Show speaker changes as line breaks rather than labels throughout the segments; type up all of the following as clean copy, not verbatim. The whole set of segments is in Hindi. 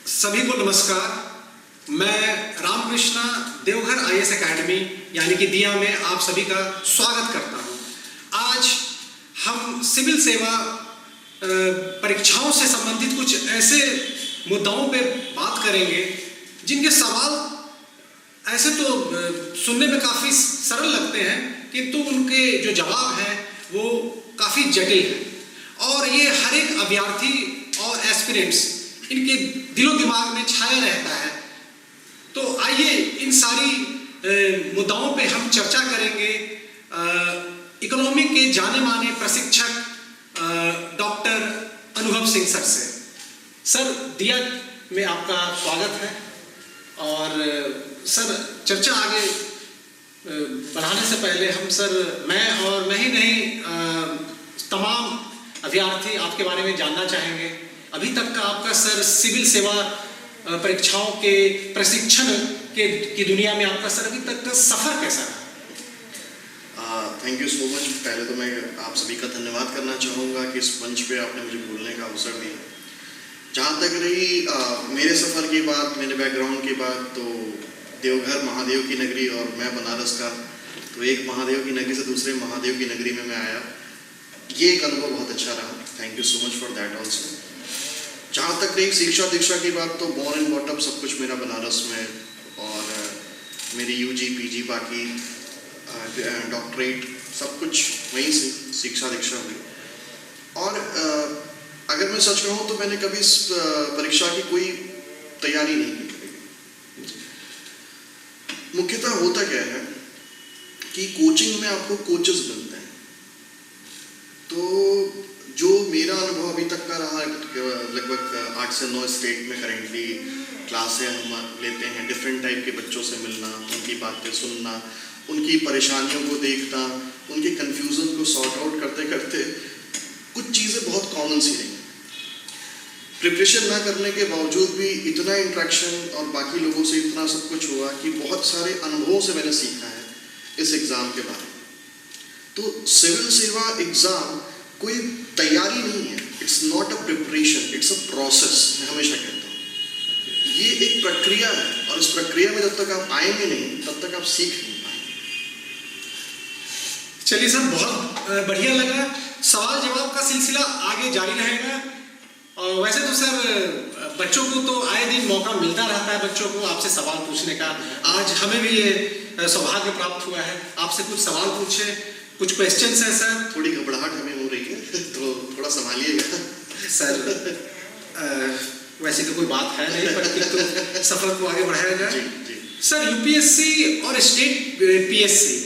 सभी को नमस्कार। मैं रामकृष्णा देवघर आईएएस एकेडमी यानी कि दिया में आप सभी का स्वागत करता हूं। आज हम सिविल सेवा परीक्षाओं से संबंधित कुछ ऐसे मुद्दाओं पे बात करेंगे जिनके सवाल ऐसे तो सुनने में काफ़ी सरल लगते हैं, किंतु उनके जो जवाब हैं वो काफ़ी जटिल हैं और ये हर एक अभ्यर्थी और एस्पिरेंट्स इनके दिलो दिमाग में छाया रहता है। तो आइए इन सारी मुद्दाओं पे हम चर्चा करेंगे इकोनॉमिक के जाने माने प्रशिक्षक डॉक्टर अनुभव सिंह सर से। सर, दिया में आपका स्वागत है और सर चर्चा आगे बढ़ाने से पहले मैं ही नहीं तमाम अभ्यर्थी आपके बारे में जानना चाहेंगे। अभी तक का आपका सर सिविल सेवा परीक्षाओं के प्रशिक्षण की दुनिया में आपका सर अभी तक का सफर कैसा रहा?
Thank you so much. पहले तो मैं आप सभी का धन्यवाद करना चाहूँगा कि इस मंच पे आपने मुझे बोलने का अवसर दिया। जहाँ तक रही मेरे सफ़र की बात, मेरे बैकग्राउंड की बात, तो देवघर महादेव की नगरी और मैं बनारस का, तो एक महादेव की नगरी से दूसरे महादेव की नगरी में मैं आया। ये एक अनुभव बहुत अच्छा रहा। Thank you so much for that also. जहाँ तक रही शिक्षा दीक्षा की बात, तो बॉर्न एंड बॉटअप सब कुछ मेरा बनारस में और मेरी यूजी पीजी बाकी डॉक्टरेट सब कुछ वहीं से शिक्षा दीक्षा हुई। और अगर मैं सच कहूँ तो मैंने कभी इस परीक्षा की कोई तैयारी नहीं की। मुख्यतः होता क्या है कि कोचिंग में आपको कोचेस मिलते हैं, तो जो मेरा अनुभव अभी तक का रहा, लगभग 8 से 9 स्टेट में करेंटली क्लासें हम लेते हैं। डिफरेंट टाइप के बच्चों से मिलना, उनकी बातें सुनना, उनकी परेशानियों को देखना, उनके कन्फ्यूज़न को सॉर्ट आउट करते करते कुछ चीज़ें बहुत कॉमन सी रही। प्रिपरेशन ना करने के बावजूद भी इतना इंट्रैक्शन और बाकी लोगों से इतना सब कुछ हुआ कि बहुत सारे अनुभवों से मैंने सीखा है इस एग्ज़ाम के बारे में। तो सिविल सेवा एग्ज़ाम कोई तैयारी नहीं है, it's not a preparation, it's a process. मैं हमेशा कहता हूँ ये एक प्रक्रिया है और इस प्रक्रिया में जब तक आप आएंगे नहीं तब तक आप सीख नहीं पाएंगे।
चलिए सर, बहुत बढ़िया लगा। सवाल जवाब का सिलसिला आगे जारी रहेगा। और वैसे तो सर बच्चों को तो आए दिन मौका मिलता रहता है बच्चों को आपसे सवाल पूछने का। आज हमें भी ये सौभाग्य प्राप्त हुआ है, आपसे कुछ सवाल पूछे, कुछ क्वेश्चंस हैं सर।
थोड़ी घबराहट हमें हो रही है तो थोड़ा संभालिएगा
सर। वैसे तो कोई बात है नहीं, पर तो सफर को आगे बढ़ाया जाए।
जी।
सर, यूपीएससी और स्टेट पीएससी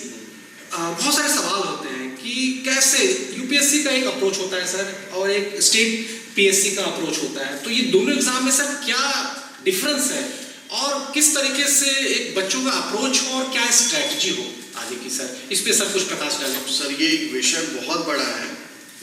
बहुत सारे सवाल होते हैं कि कैसे यूपीएससी का एक अप्रोच होता है सर और एक स्टेट पीएससी का अप्रोच होता है, तो ये दोनों एग्जाम में सर क्या डिफरेंस है और किस तरीके से एक बच्चों का अप्रोच हो और क्या स्ट्रैटेजी हो आगे की? सर इस पे सर कुछ प्रकाश डालें।
सर, ये एक विषय बहुत बड़ा है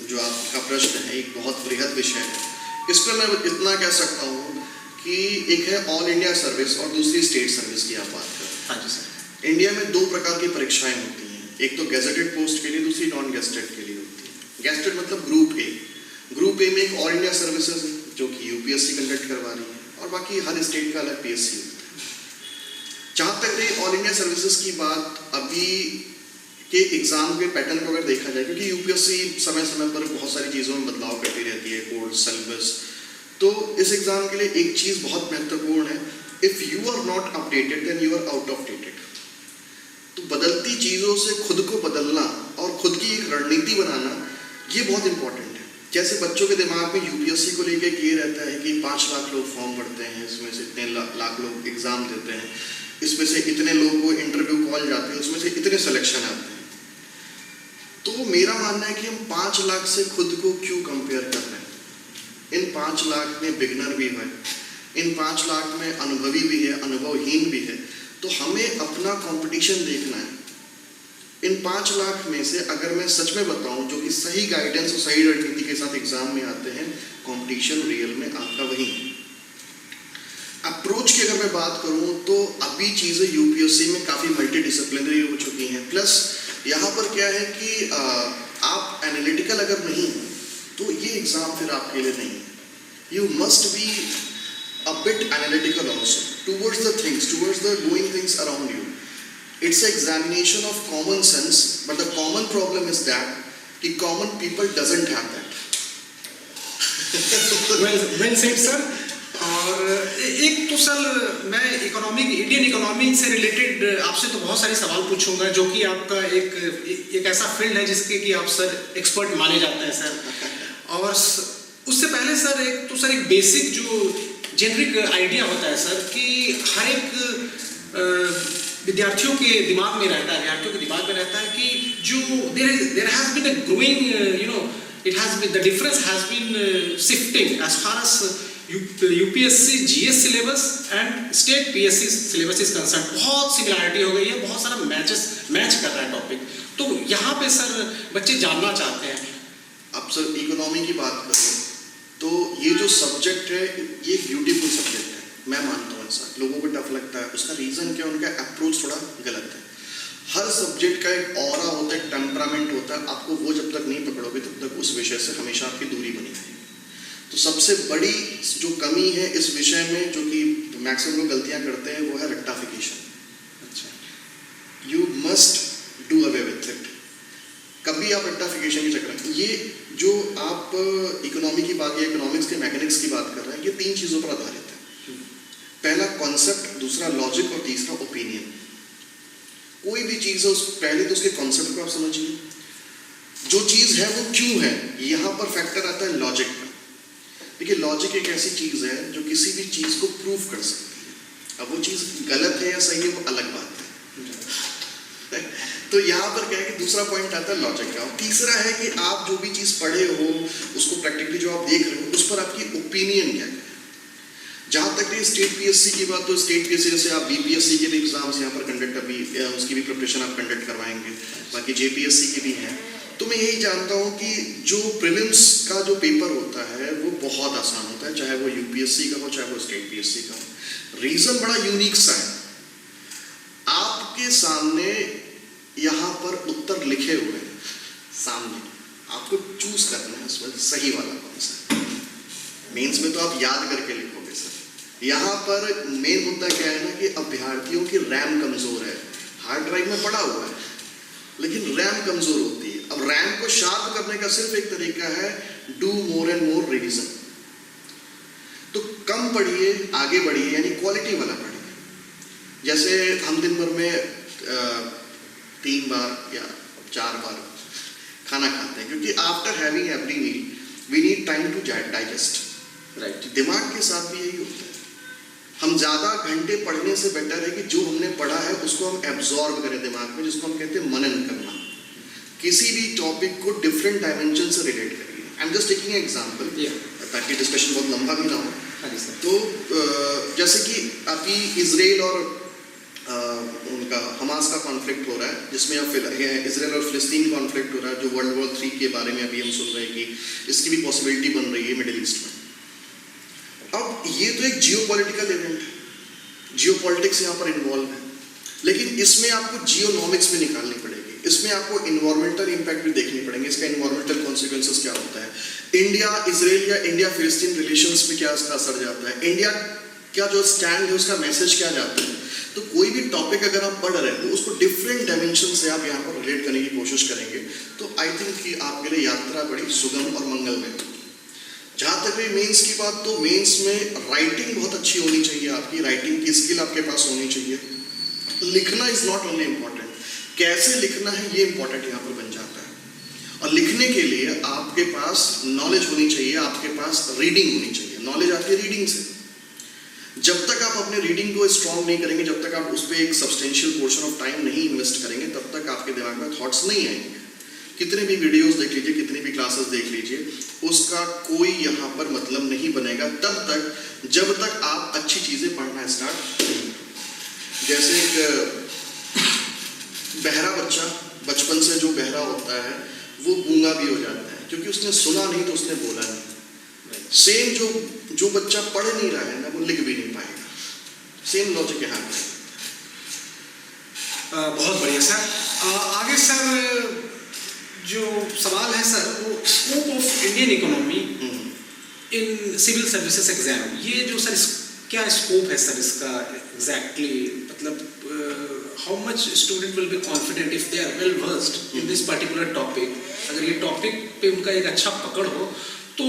जो आपका प्रश्न है, एक बहुत बृहद विषय है। इस पर मैं इतना कह सकता हूँ कि एक है ऑल इंडिया सर्विस और दूसरी स्टेट सर्विस की आप बात करें।
हाँ जी सर।
इंडिया में 2 प्रकार की परीक्षाएं होती हैं, एक तो गेजेटेड पोस्ट के लिए, दूसरी नॉन गेजेटेड के लिए होती है। गेजेटेड मतलब ग्रुप ए। ग्रुप ए में एक ऑल इंडिया सर्विसेज है जो कि यूपीएससी कंडक्ट करवा रही है और बाकी हर स्टेट का अलग पीएससी होता है। जहाँ तक रही ऑल इंडिया सर्विसेज की बात, अभी के एग्ज़ाम के पैटर्न को अगर देखा जाए, क्योंकि यूपीएससी समय समय पर बहुत सारी चीज़ों में बदलाव करती रहती है, कोर्स सिलेबस, तो इस एग्ज़ाम के लिए एक चीज़ बहुत महत्वपूर्ण है, if you are not updated then you are out of dated. तो बदलती चीज़ों से खुद को बदलना और खुद की एक रणनीति बनाना, ये बहुत इंपॉर्टेंट है। जैसे बच्चों के दिमाग में यूपीएससी को लेकर ये रहता है कि 5 लाख लोग फॉर्म भरते हैं, इसमें से इतने लाख लोग एग्ज़ाम देते हैं, इसमें से इतने लोग को इंटरव्यू कॉल जाते हैं, उसमें से इतने सिलेक्शन आते हैं। तो मेरा मानना है कि हम 5 लाख से खुद को क्यों कंपेयर कर रहे हैं? इन 5 लाख में बिगनर भी है, इन 5 लाख में अनुभवी भी है, अनुभवहीन भी है। तो हमें अपना कंपटीशन देखना है। इन 5 लाख में से अगर मैं सच में बताऊं, जो कि सही गाइडेंस और सही रणनीति के साथ एग्जाम में आते हैं, कंपटीशन रियल में आपका वही है। अप्रोच की अगर मैं बात करूं तो अभी चीज़ें यूपीएससी में काफ़ी मल्टी डिसिप्लिनरी हो चुकी हैं। प्लस यहाँ पर क्या है कि आप एनालिटिकल अगर नहीं तो ये एग्ज़ाम फिर आपके लिए नहीं है। You must be a bit analytical also towards the things, towards the going things around you. It's an examination of common sense, but the common problem is that the common people doesn't have that.
well said sir. और एक तो सर मैं इंडियन इकोनॉमी से रिलेटेड आपसे तो बहुत सारे सवाल पूछूंगा, जो कि आपका एक ऐसा फील्ड है जिसके कि आप सर एक्सपर्ट माने जाते हैं सर। और उससे पहले सर एक बेसिक जो जेनरिक आइडिया होता है सर कि हर एक विद्यार्थियों के दिमाग में रहता है कि जो there has been a growing the difference has been shifting as far as UPSC GS syllabus and state PSC syllabus is concerned। बहुत सिमिलरिटी हो गई है, बहुत सारा मैच कर रहा है टॉपिक। तो यहाँ पे सर बच्चे जानना चाहते हैं।
अब सर इकोनॉमी की बात करें तो ये जो सब्जेक्ट है ये एक ब्यूटीफुल सब्जेक्ट है, मैं मानता हूँ ऐसा। लोगों को टफ लगता है, उसका रीज़न क्या, उनका अप्रोच थोड़ा गलत है। हर सब्जेक्ट का एक ऑरा होता है, एक टेम्परामेंट होता है, आपको वो जब तक नहीं पकड़ोगे तब तक उस विषय से हमेशा आपकी दूरी बनी रहेगी। तो सबसे बड़ी जो कमी है इस विषय में, जो कि मैक्सिमम लोग गलतियां करते हैं, वो है रेक्टाफिकेशन। अच्छा, you must do away with it. कभी आप रेक्टाफिकेशन की चक्कर, ये जो आप इकोनॉमी की बात या इकोनॉमिक्स के मैकेनिक्स की बात कर रहे हैं, ये 3 चीज़ों पर आधारित है। पहला कॉन्सेप्ट, दूसरा लॉजिक और तीसरा ओपिनियन। कोई भी चीज़ है पहले तो उसके कॉन्सेप्ट को आप समझिए, जो चीज़ है वो क्यों है, यहाँ पर फैक्टर आता है लॉजिक का। देखिए लॉजिक एक ऐसी चीज़ है जो किसी भी चीज़ को प्रूव कर सकती है। अब वो चीज़ गलत है या सही है वो अलग बात है। तो यहाँ पर क्या है कि दूसरा पॉइंट आता है लॉजिक का। और तीसरा है कि आप जो भी चीज़ पढ़े हो, उसको प्रैक्टिकली जो आप देख रहे हो, उस पर आपकी ओपिनियन क्या है। जहाँ तक ये स्टेट पीएससी की बात, तो स्टेट पीएससी जैसे आप बीपीएससी के भी एग्जाम्स यहाँ पर कंडक्ट अभी उसकी भी प्रिपरेशन आप कंडक्ट करवाएंगे, बाकी जेपीएससी की भी है। तो मैं यही जानता हूँ कि जो प्रीलिम्स का जो पेपर होता है वो बहुत आसान होता है, चाहे वो यूपीएससी का हो चाहे वो स्टेट पीएससी का हो। रीज़न बड़ा यूनिक सा है, आपके सामने यहाँ पर उत्तर लिखे हुए हैं सामने, आपको चूज करना है उसमें सही वाला कौन सा। मेंस में तो आप याद करके लिखोगे सर, यहाँ पर मेन मुद्दा क्या है ना कि अभ्यर्थियों की रैम कमजोर है। हार्ड ड्राइव में पड़ा हुआ है लेकिन रैम कमजोर होती है। अब रैम को शार्प करने का सिर्फ एक तरीका है, do more and more revision. तो कम पढ़िए, आगे बढ़िए, यानी क्वालिटी वाला पढ़िए। जैसे हम दिन भर में 3 बार या 4 बार खाना खाते हैं, क्योंकि after having every meal we need time to digest, right. दिमाग के साथ भी यही होता है। हम ज़्यादा घंटे पढ़ने से बेटर है कि जो हमने पढ़ा है उसको हम एब्जॉर्ब करें दिमाग में, जिसको हम कहते हैं मनन करना। किसी भी टॉपिक को डिफरेंट डायमेंशन से रिलेट करिए। I am just taking example ताकि डिस्कशन बहुत लंबा भी ना हो। तो जैसे कि अभी इजराइल और उनका हमास का कॉन्फ्लिक्ट हो रहा है, जिसमें अब इजराइल और फिलिस्तीन कॉन्फ्लिक्ट हो रहा है, जो वर्ल्ड वॉर 3 के बारे में अभी हम सुन रहे हैं कि इसकी भी पॉसिबिलिटी बन रही है मिडिल ईस्ट में। अब ये तो एक जियोपॉलिटिकल इवेंट है, जियोपॉलिटिक्स यहाँ पर इन्वॉल्व है, लेकिन इसमें आपको जियोनॉमिक्स भी निकालनी पड़ेगी, इसमें आपको इन्वायरमेंटल इम्पैक्ट भी देखने पड़ेंगे, इसका इन्वायरमेंटल कॉन्सिक्वेंसेस क्या होता है, इंडिया इजराइल या इंडिया फिलिस्तीन रिलेशंस में क्या इसका असर जाता है, इंडिया क्या जो स्टैंड है उसका मैसेज क्या जाता है। तो कोई भी टॉपिक अगर आप पढ़ रहे हैं तो उसको डिफरेंट डायमेंशन से आप यहाँ पर रिलेट करने की कोशिश करेंगे, तो आई थिंक कि आपके लिए यात्रा बड़ी सुगम और मंगलमय होगी। जहाँ तक रही मेंस की बात, तो मेंस में राइटिंग बहुत अच्छी होनी चाहिए, आपकी राइटिंग की स्किल आपके पास होनी चाहिए। लिखना इज नॉट ओनली इम्पॉर्टेंट, कैसे लिखना है ये इम्पॉर्टेंट यहाँ पर बन जाता है। और लिखने के लिए आपके पास नॉलेज होनी चाहिए, आपके पास रीडिंग होनी चाहिए। नॉलेज आती है रीडिंग से। जब तक आप अपने रीडिंग को स्ट्रॉन्ग नहीं करेंगे, जब तक आप उस पर एक सब्सटेंशियल पोर्शन ऑफ टाइम नहीं इन्वेस्ट करेंगे, तब तक आपके दिमाग में थॉट्स नहीं आएंगे। कितने भी वीडियोस देख लीजिए, कितनी भी क्लासेस देख लीजिए, उसका कोई यहाँ पर मतलब नहीं बनेगा तब तक जब तक आप अच्छी चीज़ें पढ़ना स्टार्ट नहीं। जैसे एक बहरा बच्चा बचपन से जो बहरा होता है वो गूंगा भी हो जाता है, क्योंकि उसने सुना नहीं तो उसने बोला नहीं। सेम जो बच्चा पढ़ नहीं रहा है ना, वो लिख भी नहीं पाएगा। सेम लॉजिक यहाँ पे।
बहुत बढ़िया सर। आगे सर जो सवाल है सर, वो scope of Indian economy in civil services exam, ये जो सर क्या स्कोप है सर इसका एग्जैक्टली, मतलब how much student will be confident if they are well versed in this particular topic? अगर ये टॉपिक पे उनका एक अच्छा पकड़ हो तो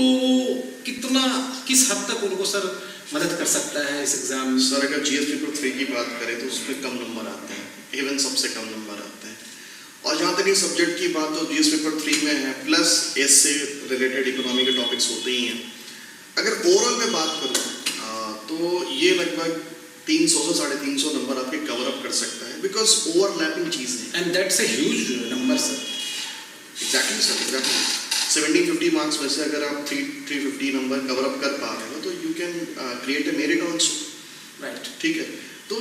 कितना, किस हद तक उनको सर मदद कर सकता है इस एग्जाम में?
सर अगर जीएस पेपर 3 की बात करें तो उसमें कम नंबर आते हैं, इवन सबसे कम नंबर आते हैं। और जहाँ तक ये सब्जेक्ट की बात हो, जीएस पेपर 3 में है, प्लस इससे रिलेटेड इकोनॉमी के टॉपिक्स होते ही हैं। अगर ओवरऑल में बात करूँ तो ये लगभग 300 से 350 नंबर आपके कवर अप कर सकता है, बिकॉज ओवरलैपिंग चीज़ है।
And that's a huge number sir.
Exactly sir, exactly 1750 marks में से अगर आप 350 नंबर कवर अप कर पा रहे हो तो you can create a merit also,
right.
ठीक है। तो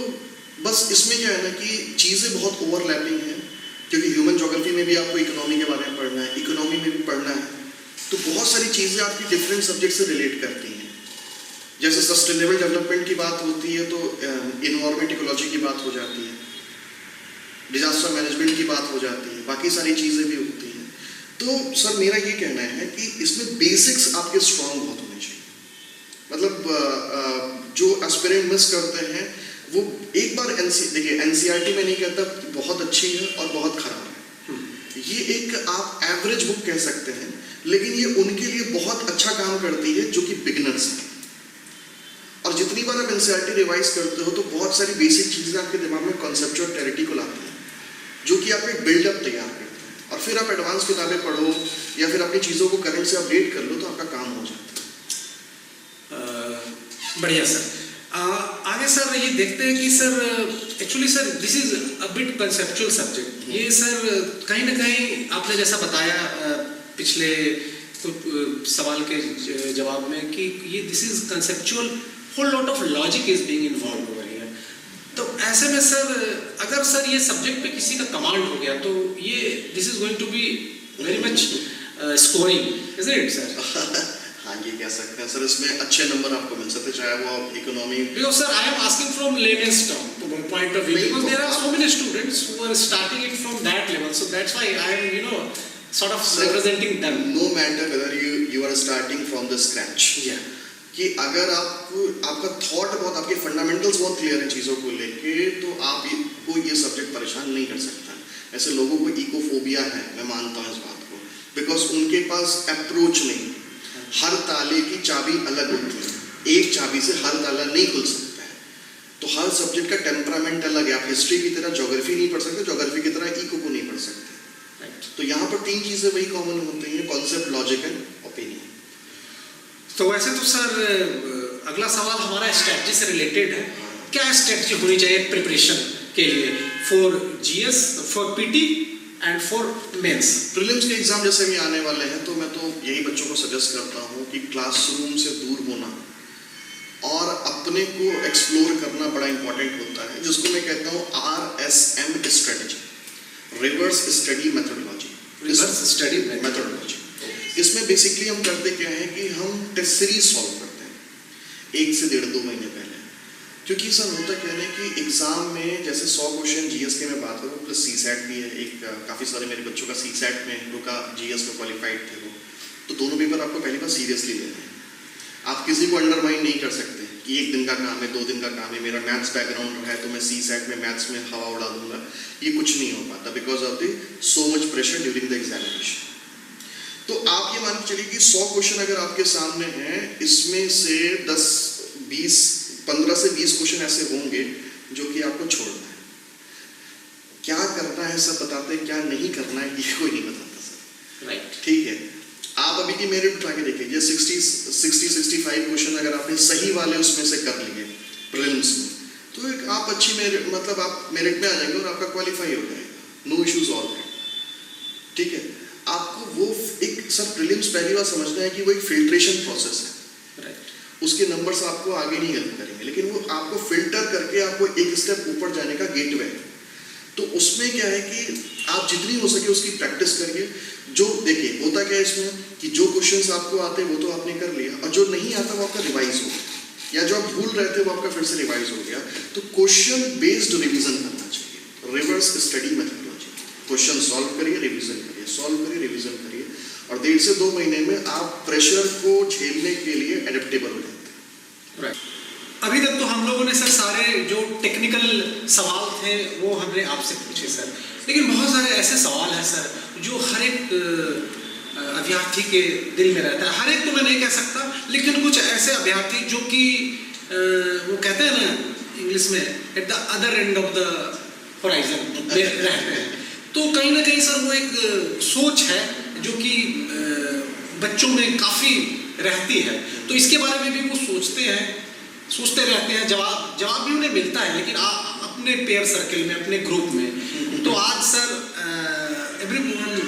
बस इसमें क्या है ना कि चीज़ें बहुत ओवरलैपिंग हैं, क्योंकि ह्यूमन ज्योग्राफी में भी आपको इकोनॉमी के बारे में पढ़ना है, इकोनॉमी में भी पढ़ना है, तो बहुत सारी चीज़ें आपकी डिफरेंट सब्जेक्ट से रिलेट करती हैं। जैसे सस्टेनेबल डेवलपमेंट की बात होती है तो इन्वायरमेंट इकोलॉजी की बात हो जाती है, डिजास्टर मैनेजमेंट की बात हो जाती है, बाकी सारी चीज़ें भी होती हैं। तो सर मेरा ये कहना है कि इसमें बेसिक्स आपके स्ट्रांग बहुत होने चाहिए। मतलब जो एस्पिरेंट मिस करते हैं वो एक बार देखिए, एनसीईआरटी में नहीं कहता बहुत अच्छी है और बहुत खराब है, ये एक आप एवरेज बुक कह सकते हैं, लेकिन ये उनके लिए बहुत अच्छा काम करती है जो कि बिगिनर्स हैं। और जितनी बार आप एनसीईआरटी रिवाइज करते हो तो बहुत सारी बेसिक चीज़ें आपके दिमाग में कॉन्सेप्चुअल क्लैरिटी को लाती हैं, जो कि आप एक बिल्डअप तैयार करते हैं, और फिर आप एडवांस किताबें पढ़ो या फिर अपनी चीज़ों को करंट से अपडेट कर लो तो आपका काम हो जाता है।
बढ़िया सर। आगे सर ये देखते हैं कि sir actually sir this is a bit conceptual subject. ये सर कहीं ना कहीं आपने जैसा बताया पिछले कुछ सवाल के जवाब में कि ये this is conceptual, whole lot of logic is being involve over here. तो ऐसे में सर अगर सर ये सब्जेक्ट पे किसी का कमांड हो गया तो ये this is going to be very much scoring, is it sir?
हाँ, ये कह सकते हैं सर, इसमें अच्छे नंबर आपको मिल सकते हैं, चाहे वो economy.
Because sir, I am asking from layman's term point of view, because there are so many students who are starting it from that level, so that's why I am sort of representing them.
No matter whether you are starting from the scratch.
Yeah.
कि अगर आपका थॉट बहुत, आपके फंडामेंटल्स बहुत क्लियर है चीज़ों को लेके, तो आपको ये सब्जेक्ट परेशान नहीं कर सकता। ऐसे लोगों को इकोफोबिया है, मैं मानता हूँ इस बात को, बिकॉज उनके पास अप्रोच नहीं। हर ताले की चाबी अलग होती है, एक चाबी से हर ताला नहीं खुल सकता है, तो हर सब्जेक्ट का टेम्परामेंट अलग है। आप हिस्ट्री की तरह ज्योग्राफी नहीं पढ़ सकते, ज्योग्राफी की तरह इको को नहीं पढ़ सकते। तो यहाँ पर 3 चीज़ें वही कॉमन होती हैं, कॉन्सेप्ट, लॉजिक एंड ओपिनियन।
तो वैसे तो सर अगला सवाल हमारा स्ट्रेटजी से रिलेटेड है। क्या स्ट्रेटजी होनी चाहिए प्रिपरेशन के लिए for GS, for PT and for mains?
Prelims के एग्जाम जैसे भी आने वाले हैं, तो मैं तो यही बच्चों को सजेस्ट करता हूँ कि क्लासरूम से दूर होना और अपने को एक्सप्लोर करना बड़ा इंपॉर्टेंट होता है, जिसको मैं कहता हूँ RSM strategy, reverse study methodology.
Reverse study methodology.
इसमें बेसिकली हम करते क्या है कि हम टेस्ट सीरीज सॉल्व करते हैं 1 से 1.5-2 महीने पहले, क्योंकि सर होता क्या है कि एग्जाम में जैसे 100 क्वेश्चन जीएस के मैं बात करूँ, प्लस सीसैट भी है एक, काफ़ी सारे मेरे बच्चों का सीसैट में रुका, जीएस में क्वालिफाइड थे वो, तो दोनों पेपर आपको पहली बार सीरियसली लेने हैं। आप किसी को अंडरमाइन नहीं कर सकते कि 1 दिन का काम है, 2 दिन का काम है, मेरा मैथ्स बैकग्राउंड रहा है तो मैं सीसैट में मैथ्स में हवा उड़ा दूंगा, ये कुछ नहीं हो पाता, because of the so much pressure during the examination. तो आप ये मान के चलिए कि 100 क्वेश्चन अगर आपके सामने हैं, इसमें से 15 से 20 क्वेश्चन ऐसे होंगे जो कि आपको छोड़ना है। क्या करना है सब बताते हैं, क्या नहीं करना है ये कोई नहीं बताता सर, राइट? ठीक है, आप अभी की मेरिट उठा के देखिए, 60-65 क्वेश्चन अगर आपने सही वाले उसमें से कर लिए प्रीलिम्स में, तो एक आप अच्छी मेरिट, मतलब आप मेरिट में आ जाएंगे और आपका क्वालिफाई हो जाएगा, नो इश्यूज ऑल दैट। ठीक है, आपको वो एक सर प्रीलिम्स पहली बार समझना है कि वो एक फिल्ट्रेशन प्रोसेस है, राइट? उसके नंबर्स आपको आगे नहीं हेल्प करेंगे, लेकिन वो आपको फिल्टर करके आपको एक स्टेप ऊपर जाने का गेटवे है। तो उसमें क्या है कि आप जितनी हो सके उसकी प्रैक्टिस करिए। जो देखिए होता क्या है इसमें कि जो क्वेश्चंस आपको आते हैं वो तो आपने कर लिया, और जो नहीं आता वो आपका रिवाइज हो गया, या जो आप भूल रहे थे वो आपका फिर से रिवाइज हो गया। तो क्वेश्चन बेस्ड रिविजन करना चाहिए, reverse study methodology. Question solve करिए, रिविजन करिए, सॉल्व करिए, रिविजन करिए, और 1.5 से 2 महीने में आप प्रेशर को झेलने के लिए एडेप्टेबल हो जाते हैं।
राइट। अभी तक हम लोगों ने सर सारे जो टेक्निकल सवाल थे वो हमने आपसे पूछे सर, लेकिन बहुत सारे ऐसे सवाल हैं सर जो हर एक अभ्यर्थी के दिल में रहता है। हर एक तो मैं नहीं कह सकता, लेकिन कुछ ऐसे अभ्यर्थी जो कि वो कहते हैं ना इंग्लिश में at the other end of the horizon में रहते हैं, तो कहीं ना कहीं सर वो एक सोच है जो कि बच्चों में काफ़ी रहती है, तो इसके बारे में भी वो सोचते रहते हैं। जवाब भी उन्हें मिलता है, लेकिन अपने पेयर सर्कल में, अपने ग्रुप में। तो आज sir everyone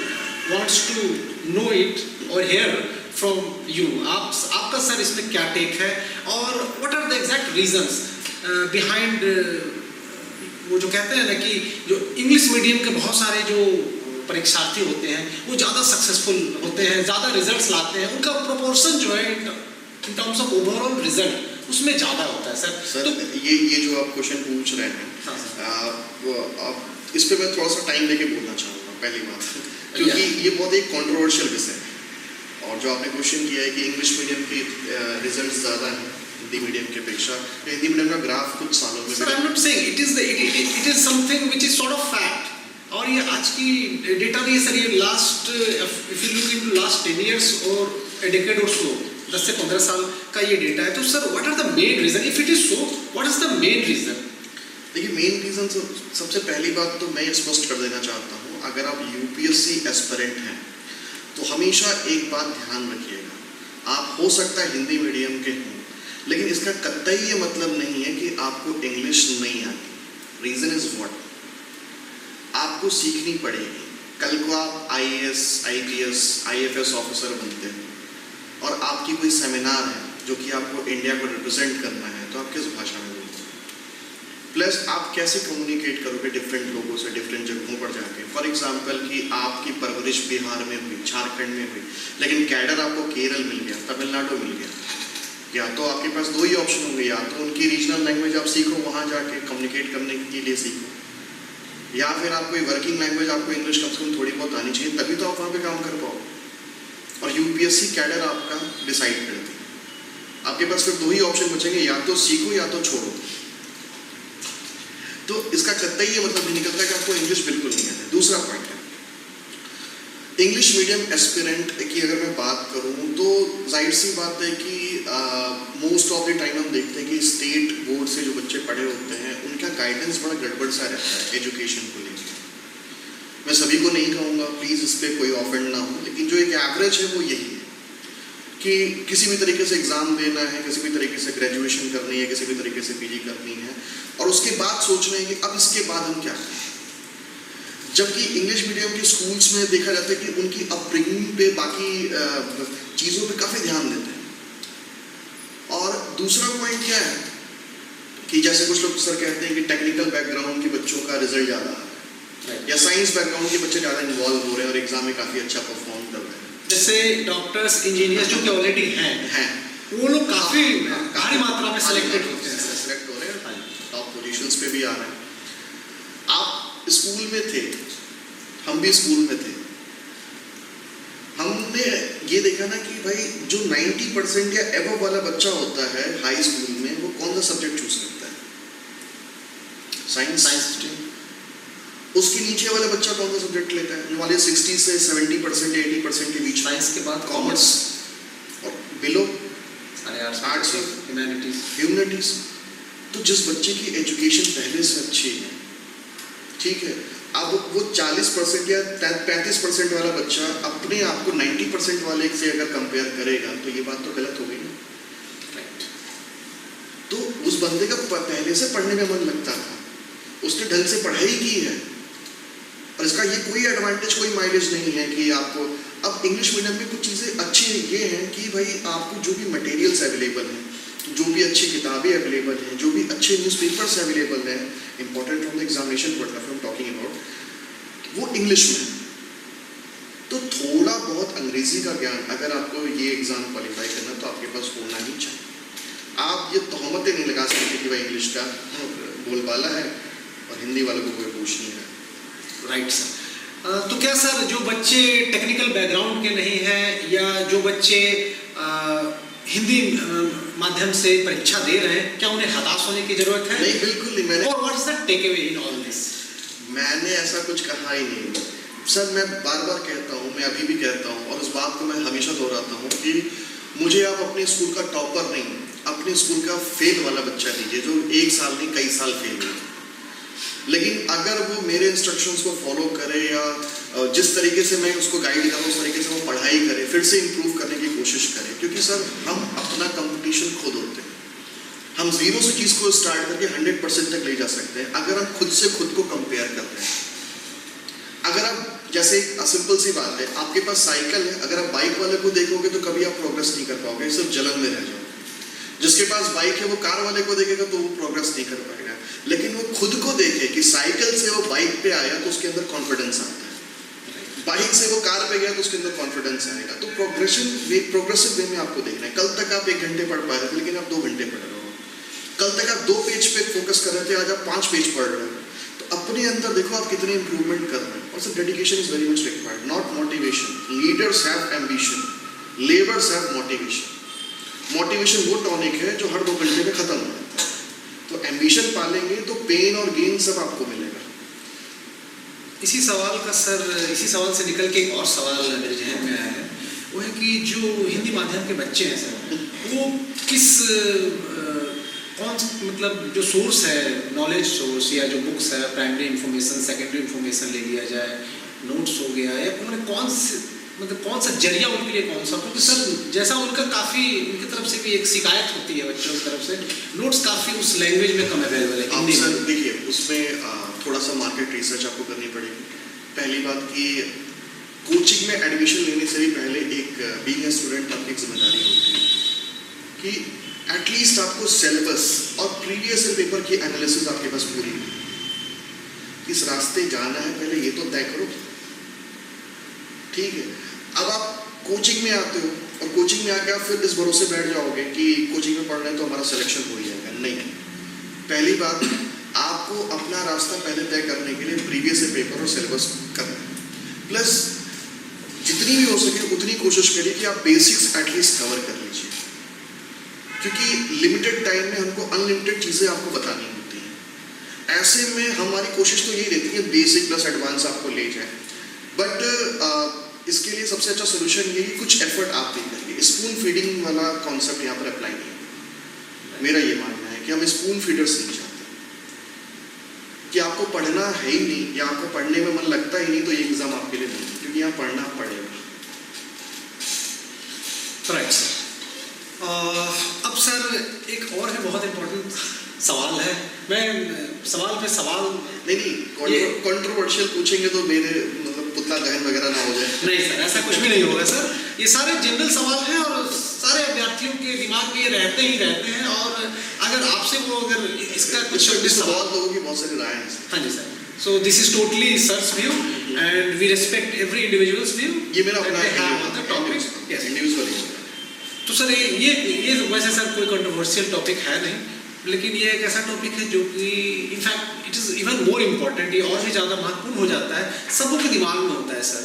wants to know it और हियर फ्रॉम यू, आपका सर इसमें क्या टेक है, और what are the exact reasons behind वो जो कहते हैं ना कि जो इंग्लिश मीडियम के बहुत सारे जो परीक्षार्थी होते हैं वो ज़्यादा सक्सेसफुल होते हैं, ज़्यादा रिजल्ट्स लाते हैं, उनका प्रोपोर्शन जो है in terms of overall result उसमें ज़्यादा होता है सर।
तो ये जो आप क्वेश्चन पूछ रहे हैं, इस पर मैं थोड़ा सा टाइम लेके बोलना चाहूँगा पहली बात, क्योंकि ये बहुत एक कॉन्ट्रोवर्शियल विषय है। और जो आपने क्वेश्चन किया है कि इंग्लिश मीडियम के रिजल्ट ज़्यादा हैं हिंदी मीडियम की अपेक्षा, तो हिंदी मीडियम का ग्राफ कुछ सालों में
sir I am not saying it is something which is sort of fact, और ये आज की डेटा नहीं है सर, ये last if you look into last 10 years और अ डेकेड और सो, 10 से 15 साल का ये डेटा है। तो sir what are the main reason, if it is so what is the main reason?
देखिए, मेन रीजन सबसे पहली बात तो मैं स्पष्ट कर देना चाहता हूँ, अगर आप यूपीएससी एस्पिरेंट हैं तो हमेशा एक बात ध्यान रखिएगा, आप हो सकता है हिंदी मीडियम के हों, लेकिन इसका कतई ये मतलब नहीं है कि आपको इंग्लिश नहीं आती। रीजन इज व्हाट, आपको सीखनी पड़ेगी। कल को आप आईएएस, आईपीएस, आईएफएस ऑफिसर बनते हैं और आपकी कोई सेमिनार है जो कि आपको इंडिया को रिप्रेजेंट करना है, तो आप किस भाषा में बोलते हैं? प्लस आप कैसे कम्युनिकेट करोगे डिफरेंट लोगों से डिफरेंट जगहों पर जाके। फॉर एग्जांपल कि आपकी परवरिश बिहार में हुई, झारखंड में हुई, लेकिन कैडर आपको केरल मिल गया, तमिलनाडु मिल गया, या तो आपके पास दो ही ऑप्शन होंगे, या तो उनकी रीजनल लैंग्वेज आप सीखो, वहाँ जाके कम्युनिकेट करने के लिए सीखो, या फिर आप कोई वर्किंग लैंग्वेज आपको इंग्लिश कम से कम थोड़ी बहुत आनी चाहिए, तभी तो आप वहाँ पे काम कर पाओ। और यूपीएससी कैडर आपका डिसाइड करती है। आपके पास फिर दो ही ऑप्शन बचेंगे, या तो सीखो या तो छोड़ो। तो इसका कतई ये मतलब नहीं निकलता कि आपको इंग्लिश बिल्कुल नहीं आता। दूसरा पॉइंट है इंग्लिश मीडियम एस्पिरेंट की अगर मैं बात करूँ तो जाहिर सी बात है कि मोस्ट ऑफ द टाइम हम देखते हैं कि स्टेट बोर्ड से जो बच्चे पढ़े होते हैं उनका गाइडेंस बड़ा गड़बड़ सा रहता है एजुकेशन को लेकर। मैं सभी को नहीं कहूँगा, प्लीज़ इस पर कोई ऑफेंड ना हो, लेकिन जो एक एवरेज है वो यही है कि किसी भी तरीके से एग्ज़ाम देना है, किसी भी तरीके से ग्रेजुएशन करनी है, किसी भी तरीके से पीजी करनी है, और उसके बाद सोच रहे हैं कि अब इसके बाद हम क्या करें। जबकि इंग्लिश मीडियम के स्कूल्स में देखा जाता है कि उनकी अपब्रिंगिंग पे, बाकी चीज़ों पे काफ़ी ध्यान देते हैं। और दूसरा पॉइंट क्या है कि जैसे कुछ लोग सर कहते हैं कि टेक्निकल बैकग्राउंड के बच्चों का रिजल्ट ज़्यादा है, या साइंस बैकग्राउंड के बच्चे ज़्यादा इन्वॉल्व हो रहे हैं और एग्जाम में काफ़ी अच्छा परफॉर्म कर रहे हैं।
जैसे डॉक्टर्स, इंजीनियर्स जो कि ऑलरेडी हैं वो लोग काफ़ी भारी मात्रा में सेलेक्ट हो रहे हैं,
टॉप पोजीशंस पे भी आ रहे हैं। आप स्कूल में थे, हम भी स्कूल में थे, हमने ये देखा ना कि भाई जो 90% या एबव वाला बच्चा होता है हाई स्कूल में, वो कौन सा सब्जेक्ट चूज करता है? Science stream. उसके नीचे वाला बच्चा कौन सा सब्जेक्ट लेता है? जो वाले 60 से 70% या 80% के बीच।
साइंस के बाद
कॉमर्स, और बिलो आर्ट्स और ह्यूमैनिटीज। तो जिस बच्चे की एजुकेशन पहले से अच्छी है, ठीक है, अब वो 40% या 35% वाला बच्चा अपने आप को 90% वाले से अगर कंपेयर करेगा तो ये बात तो गलत हो गई ना। राइट। तो उस बंदे का पहले से पढ़ने में मन लगता था, उसने ढंग से पढ़ाई की है, और इसका ये कोई एडवांटेज, कोई माइलेज नहीं है कि आपको। अब इंग्लिश मीडियम में कुछ चीज़ें अच्छी ये हैं कि भाई आपको जो भी मटेरियल्स अवेलेबल हैं, जो भी अच्छी किताबें अवेलेबल हैं, जो भी अच्छे न्यूज़पेपर्स अवेलेबल हैं, important from the examination point of view talking about, वो इंग्लिश में। तो थोड़ा बहुत अंग्रेजी का ज्ञान अगर आपको ये एग्ज़ाम क्वालिफाई करना तो आपके पास होना ही चाहिए। आप ये तोहमतें नहीं लगा सकते कि भाई इंग्लिश का बोलबाला है और हिंदी वालों को कोई पूछ नहीं है।
Right sir. तो क्या सर जो बच्चे टेक्निकल बैकग्राउंड के नहीं हैं, या जो बच्चे हिंदी माध्यम से परीक्षा दे रहे हैं, क्या उन्हें हताश होने की जरूरत है?
नहीं, बिल्कुल नहीं। मैंने
और what's the takeaway in all this?
मैंने ऐसा कुछ कहा ही नहीं सर। मैं बार बार कहता हूँ, मैं अभी भी कहता हूँ और उस बात को मैं हमेशा दोहराता हूँ कि मुझे आप अपने स्कूल का टॉपर नहीं, अपने स्कूल का फेल वाला बच्चा दीजिए जो 1 साल नहीं कई साल फेल हुआ, लेकिन अगर वो मेरे इंस्ट्रक्शंस को फॉलो करे या जिस तरीके से मैं उसको गाइड कर रहा हूँ उस तरीके से वो पढ़ाई करे, फिर से इम्प्रूव करने की कोशिश करे। क्योंकि सर हम अपना कंपटीशन खुद होते हैं। हम 0 से चीज़ को स्टार्ट करके 100% तक ले जा सकते हैं अगर हम खुद से खुद को कंपेयर कर रहे हैं। अगर आप जैसे सिंपल सी बात है, आपके पास साइकिल है, अगर आप बाइक वाले को देखोगे तो कभी आप प्रोग्रेस नहीं कर पाओगे, सिर्फ जलन में रह जाओगे। जिसके पास बाइक है वो कार वाले को देखेगा तो वो प्रोग्रेस नहीं कर पाएगा। लेकिन वो खुद को देखे कि साइकिल से वो बाइक पे आया तो उसके अंदर कॉन्फिडेंस आता है, बाइक से वो कार पे गया तो उसके अंदर कॉन्फिडेंस आएगा। तो प्रोग्रेसिव वे में आपको देखना है। कल तक आप 1 घंटे पढ़ पा रहे थे, लेकिन आप 2 घंटे पढ़ रहे हो। कल तक आप 2 पेज पे फोकस कर रहे थे, आज आप 5 पेज पढ़ रहे हो। तो अपने अंदर देखो आप कितने इंप्रूवमेंट कर रहे हैं। और sir dedication is very much required, not motivation. Leaders have ambition, labours have motivation. Motivation वो टॉनिक है जो हर 2 घंटे में खत्म हो जाता है। तो एम्बिशन पालेंगे तो पेन और गेन सब आपको मिलेगा।
इसी सवाल से निकल के एक और सवाल मेरे जहन में आया है, वो है कि जो हिंदी माध्यम के बच्चे हैं सर, वो किस मतलब जो सोर्स है, नॉलेज सोर्स या जो बुक्स है, प्राइमरी इंफॉर्मेशन, सेकेंडरी इंफॉर्मेशन ले लिया जाए, नोट्स हो गया, या उन्होंने कौन सा जरिया उनके लिए कौन सा? क्योंकि सर जैसा उनका काफ़ी उनकी तरफ से भी एक शिकायत होती है बच्चों की तरफ से, नोट्स काफ़ी उस लैंग्वेज में कम अवेलेबल है हिंदी में।
सर देखिए उसमें थोड़ा सा मार्केट रिसर्च आपको करनी पड़ेगी। पहली बात कि कोचिंग में एडमिशन लेने से भी पहले एक बीइंग ए स्टूडेंट आपकी जिम्मेदारी होती है कि एटलीस्ट आपको सिलेबस और प्रीवियस पेपर की एनालिसिस आपके पास पूरी है। किस रास्ते जाना है पहले ये तो तय करो, ठीक है। अब आप कोचिंग में आते हो और कोचिंग में आके आप फिर इस भरोसे बैठ जाओगे कि कोचिंग में पढ़ रहे हैं तो हमारा सिलेक्शन हो ही जाएगा। नहीं, पहली बात आपको अपना रास्ता पहले तय करने के लिए प्रीवियस पेपर और सिलेबस करना है। प्लस जितनी भी हो सके उतनी कोशिश करिए कि आप बेसिक्स एटलीस्ट कवर कर लीजिए, क्योंकि लिमिटेड टाइम में हमको अनलिमिटेड चीज़ें आपको बतानी होती हैं। ऐसे में हमारी कोशिश तो यही रहती है बेसिक प्लस एडवांस आपको ले जाए। बट इसके लिए सबसे अच्छा सोल्यूशन ये कि कुछ एफर्ट आप भी करिए। स्पून फीडिंग वाला कॉन्सेप्ट यहाँ पर अप्लाई नहीं है। मेरा ये मानना है कि हम स्पून फीडर्स नहीं चाहते, कि आपको पढ़ना है ही नहीं या आपको पढ़ने में मन लगता ही नहीं तो ये एग्जाम आपके लिए नहीं, क्योंकि यहाँ पढ़ना पड़ेगा।
Right sir. अब सर एक और है बहुत इम्पोर्टेंट सवाल है, मैं सवाल पे सवाल
नहीं कंट्रोवर्शियल पूछेंगे तो मेरे मतलब पुतला दहन वगैरह ना हो जाए।
नहीं सर, ऐसा कुछ भी नहीं होगा सर। ये सारे जनरल सवाल हैं और सारे अभ्यर्थियों के दिमाग में ये रहते ही रहते हैं। और अगर आपसे वो अगर इसका कुछ
बहुत लोगों की बहुत सारी राय है।
हाँ जी sir. So this is totally sir's view and we respect every individual's view.
ये मेरा अपना
टॉपिक
इंडिविजुअल।
तो सर ये वैसे सर कोई कंट्रोवर्शियल टॉपिक है नहीं, लेकिन ये एक ऐसा टॉपिक है जो कि in fact it is even more important, ये और भी ज़्यादा महत्वपूर्ण हो जाता है, सबों के दिमाग में होता है सर।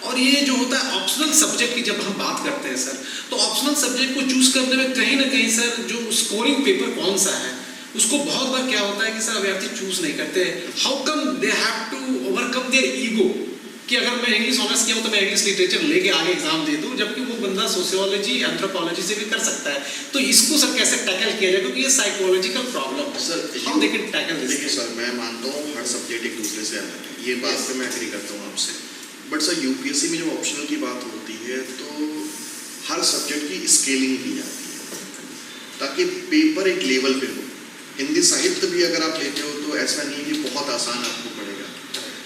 और ये जो होता है ऑप्शनल सब्जेक्ट की जब हम बात करते हैं सर, तो ऑप्शनल सब्जेक्ट को चूज करने में कहीं ना कहीं सर जो स्कोरिंग पेपर कौन सा है उसको बहुत बार क्या होता है कि सर अभ्यर्थी चूज नहीं करते। How come they have to overcome their ego कि अगर मैं इंग्लिश ऑनर्स किया हूँ तो मैं इंग्लिश लिटरेचर लेके आगे एग्जाम दे दूँ, जबकि वो बंदा सोशियोलॉजी एंथ्रोपोलॉजी से भी कर सकता है। तो इसको सर कैसे टैकल किया जाए, क्योंकि ये साइकोलॉजिकल प्रॉब्लम है sir. How they can tackle this?
देखिए सर, मैं मानता हूँ हर सब्जेक्ट एक दूसरे से अलग है, ये बात पे मैं एग्री करता हूँ आपसे। बट सर यूपीएससी में जो ऑप्शनल की बात होती है तो हर सब्जेक्ट की स्केलिंग की जाती है ताकि पेपर एक लेवल पे हो। हिंदी साहित्य भी अगर आप लेते हो तो ऐसा नहीं कि बहुत आसान आपको पड़ेगा,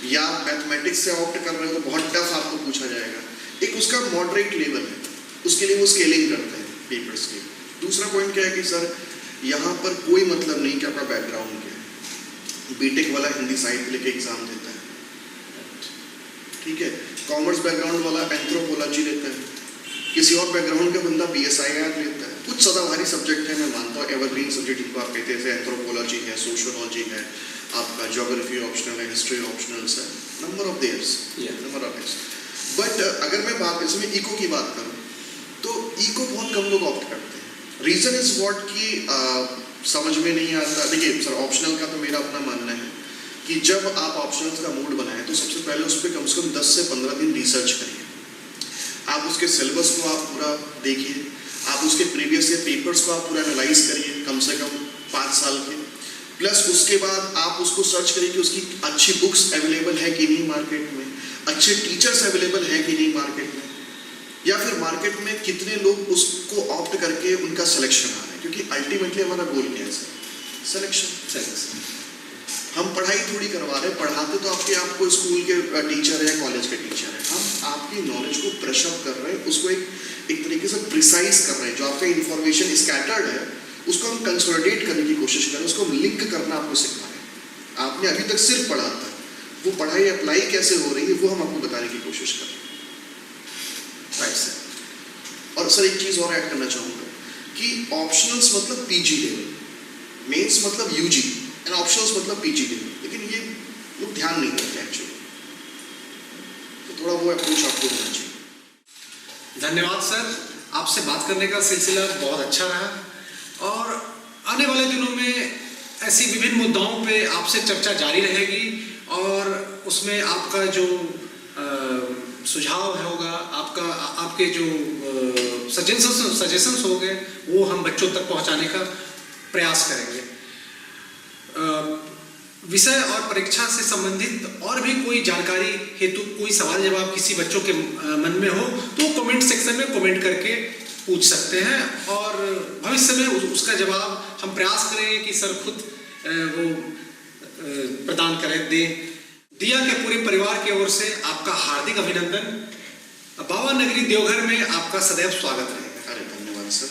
या मैथमेटिक्स से ऑप्ट कर रहे हो तो बहुत टफ आपको पूछा जाएगा। एक उसका मॉडरेट लेवल है, उसके लिए वो स्केलिंग करते हैं पेपर्स की। दूसरा पॉइंट क्या है कि सर यहाँ पर कोई मतलब नहीं कि आपका बैकग्राउंड क्या है। बीटेक वाला हिंदी साहित्य लेके एग्जाम देता है, ठीक है। कॉमर्स बैकग्राउंड वाला एंथ्रोपोलॉजी लेता है, किसी और बैकग्राउंड का बंदा बीएसआईआर लेता है। कुछ सदाबहारी सब्जेक्ट है, मैं मानता हूँ एवरग्रीन सब्जेक्ट जिनको आप कहते हैं, एंथ्रोपोलॉजी है, सोशियोलॉजी है, आपका ज्योग्राफी ऑप्शनल है, हिस्ट्री ऑप्शनल है, नंबर ऑफ देयर्स। बट अगर मैं बात इसमें इको की बात करूँ तो इको बहुत कम लोग ऑप्ट करते हैं। रीजन इज व्हाट कि समझ में नहीं आता। देखिए सर, ऑप्शनल का तो मेरा अपना मानना है कि जब आप ऑप्शनल का मूड बनाएं तो सबसे पहले उस पर कम से कम 10 से 15 दिन रिसर्च करिए। आप उसके सिलेबस को आप पूरा देखिए, आप उसके प्रीवियस ईयर पेपर्स को आप पूरा एनालाइज करिए कम से कम 5 साल के, प्लस उसके बाद आप उसको सर्च करिए कि उसकी अच्छी बुक्स अवेलेबल है कि नहीं मार्केट में, अच्छे टीचर्स अवेलेबल है कि नहीं मार्केट में, या फिर मार्केट में कितने लोग उसको ऑप्ट करके उनका सिलेक्शन आ रहा है। क्योंकि अल्टीमेटली हमारा गोल क्या है सर? सिलेक्शन। हम पढ़ाई थोड़ी करवा रहे हैं, पढ़ाते तो आपको स्कूल के टीचर है या कॉलेज के टीचर है। हम आपकी नॉलेज को ब्रश अप कर रहे हैं, उसको एक तरीके से प्रिसाइज कर रहे हैं। जो आपका इन्फॉर्मेशन स्कैटर्ड है उसको हम कंसोलिडेट करने की कोशिश कर रहे हैं, उसको हम लिंक करना आपको सिखा रहे हैं। आपने अभी तक सिर्फ पढ़ा था, वो पढ़ाई अप्लाई कैसे हो रही है वो हम आपको बताने की कोशिश कर रहे हैं। Right sir. और सर एक चीज़ और ऐड करना चाहूँगा कि ऑप्शनल्स मतलब पीजी लेवल, मेंस मतलब यूजी एंड ऑप्शनल्स मतलब पीजी लेवल, लेकिन ये लोग ध्यान नहीं देते एक्चुअली। तो थोड़ा वो अप्रोच आपको होना चाहिए।
धन्यवाद सर, आपसे बात करने का सिलसिला बहुत अच्छा रहा और आने वाले दिनों में ऐसी विभिन्न मुद्दाओं पे आपसे चर्चा जारी रहेगी और उसमें आपका जो सुझाव होगा, आपके जो सजेशंस होंगे वो हम बच्चों तक पहुंचाने का प्रयास करेंगे। विषय और परीक्षा से संबंधित और भी कोई जानकारी हेतु कोई सवाल जवाब किसी बच्चों के मन में हो तो कमेंट सेक्शन में कमेंट करके पूछ सकते हैं और भविष्य में उसका जवाब हम प्रयास करेंगे कि सर खुद वो प्रदान करें दें। दिया के पूरे परिवार की ओर से आपका हार्दिक अभिनंदन। बाबा नगरी देवघर में आपका सदैव स्वागत रहेगा।
अरे धन्यवाद सर।